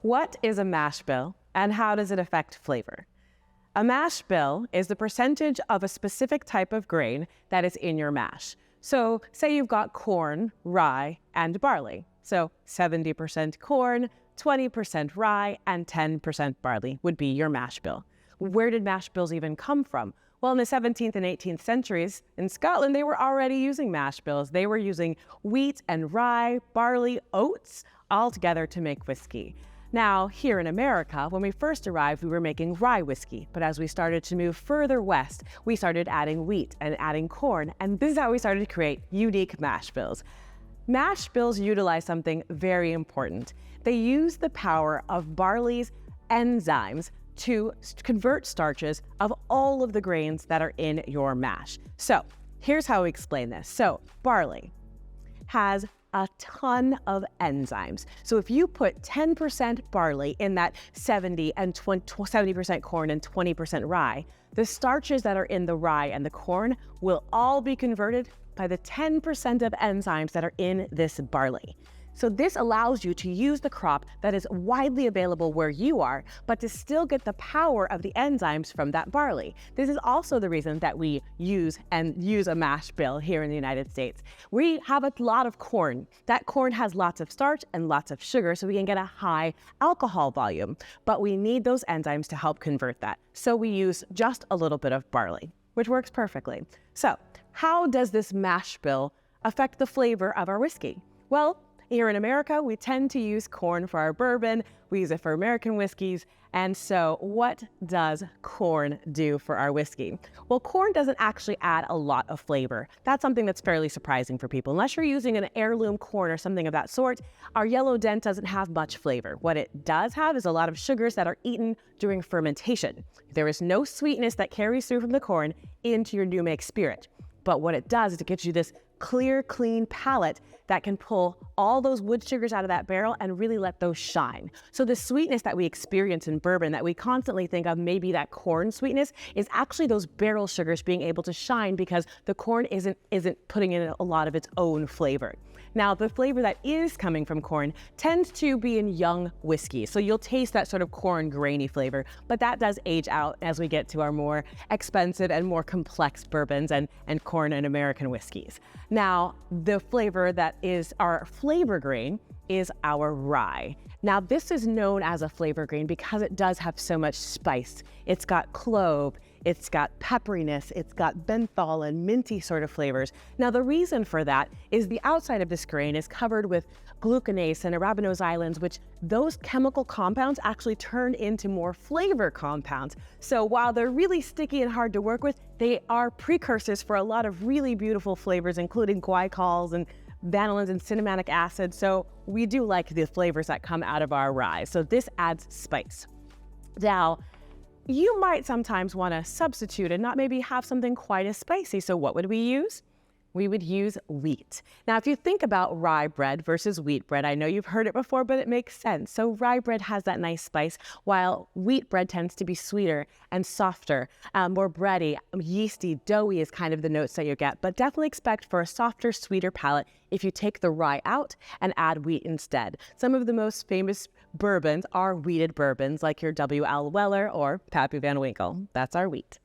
What is a mash bill and how does it affect flavor? A mash bill is the percentage of a specific type of grain that is in your mash. So say you've got corn, rye, and barley. So 70% corn, 20% rye, and 10% barley would be your mash bill. Where did mash bills even come from? Well, in the 17th and 18th centuries, in Scotland, they were already using mash bills. They were using wheat and rye, barley, oats, all together to make whiskey. Now, here in America, when we first arrived, we were making rye whiskey. But as we started to move further west, we started adding wheat and adding corn. And this is how we started to create unique mash bills. Mash bills utilize something very important. They use the power of barley's enzymes to convert starches of all of the grains that are in your mash. So here's how we explain this. So barley has a ton of enzymes. So if you put 10% barley in that 70% corn and 20% rye, the starches that are in the rye and the corn will all be converted by the 10% of enzymes that are in this barley. So this allows you to use the crop that is widely available where you are, but to still get the power of the enzymes from that barley. This is also the reason that we use a mash bill here in the United States. We have a lot of corn. That corn has lots of starch and lots of sugar, so we can get a high alcohol volume, but we need those enzymes to help convert that. So we use just a little bit of barley, which works perfectly. So how does this mash bill affect the flavor of our whiskey? Well, here in America, we tend to use corn for our bourbon. We use it for American whiskeys. And so what does corn do for our whiskey? Well, corn doesn't actually add a lot of flavor. That's something that's fairly surprising for people. Unless you're using an heirloom corn or something of that sort, our yellow dent doesn't have much flavor. What it does have is a lot of sugars that are eaten during fermentation. There is no sweetness that carries through from the corn into your new make spirit. But what it does is it gives you this clear, clean palate that can pull all those wood sugars out of that barrel and really let those shine. So the sweetness that we experience in bourbon that we constantly think of, maybe that corn sweetness, is actually those barrel sugars being able to shine because the corn isn't putting in a lot of its own flavor. Now, the flavor that is coming from corn tends to be in young whiskey. So you'll taste that sort of corn grainy flavor, but that does age out as we get to our more expensive and more complex bourbons and corn and American whiskeys. Now, the flavor that is our flavor grain is our rye. Now, this is known as a flavor grain because it does have so much spice. It's got clove, it's got pepperiness, it's got menthol and minty sort of flavors. Now, the reason for that is the outside of this grain is covered with glucanase and arabinose islands, which those chemical compounds actually turn into more flavor compounds. So while they're really sticky and hard to work with, they are precursors for a lot of really beautiful flavors, including glycols and vanillins and cinnamonic acid. So we do like the flavors that come out of our rye. So this adds spice. Now, you might sometimes want to substitute and not maybe have something quite as spicy. So what would we use? We would use wheat. Now, if you think about rye bread versus wheat bread, I know you've heard it before, but it makes sense. So rye bread has that nice spice, while wheat bread tends to be sweeter and softer, more bready, yeasty, doughy is kind of the notes that you get. But definitely expect for a softer, sweeter palate if you take the rye out and add wheat instead. Some of the most famous bourbons are wheated bourbons, like your W.L. Weller or Pappy Van Winkle. That's our wheat.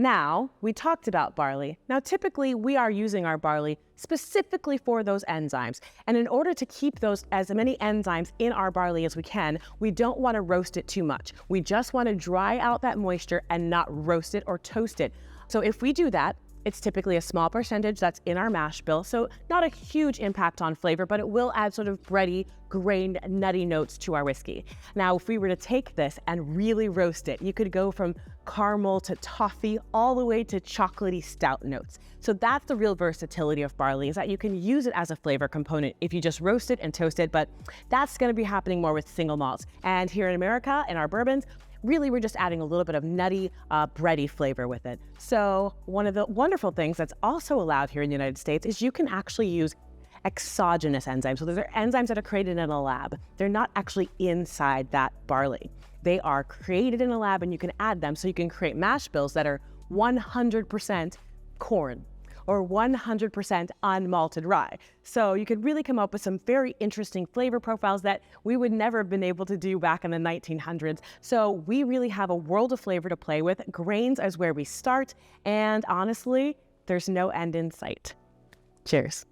Now, we talked about barley. Now, typically, we are using our barley specifically for those enzymes. And in order to keep those as many enzymes in our barley as we can, we don't want to roast it too much. We just want to dry out that moisture and not roast it or toast it. So if we do that, it's typically a small percentage that's in our mash bill, so not a huge impact on flavor, but it will add sort of bready, grained, nutty notes to our whiskey. Now, if we were to take this and really roast it, you could go from caramel to toffee all the way to chocolatey stout notes. So that's the real versatility of barley, is that you can use it as a flavor component if you just roast it and toast it, but that's going to be happening more with single malts. And here in America, in our bourbons, really, we're just adding a little bit of nutty, bready flavor with it. So one of the wonderful things that's also allowed here in the United States is you can actually use exogenous enzymes. So those are enzymes that are created in a lab. They're not actually inside that barley. They are created in a lab and you can add them so you can create mash bills that are 100% corn or 100% unmalted rye. So you could really come up with some very interesting flavor profiles that we would never have been able to do back in the 1900s. So we really have a world of flavor to play with. Grains is where we start, and honestly, there's no end in sight. Cheers.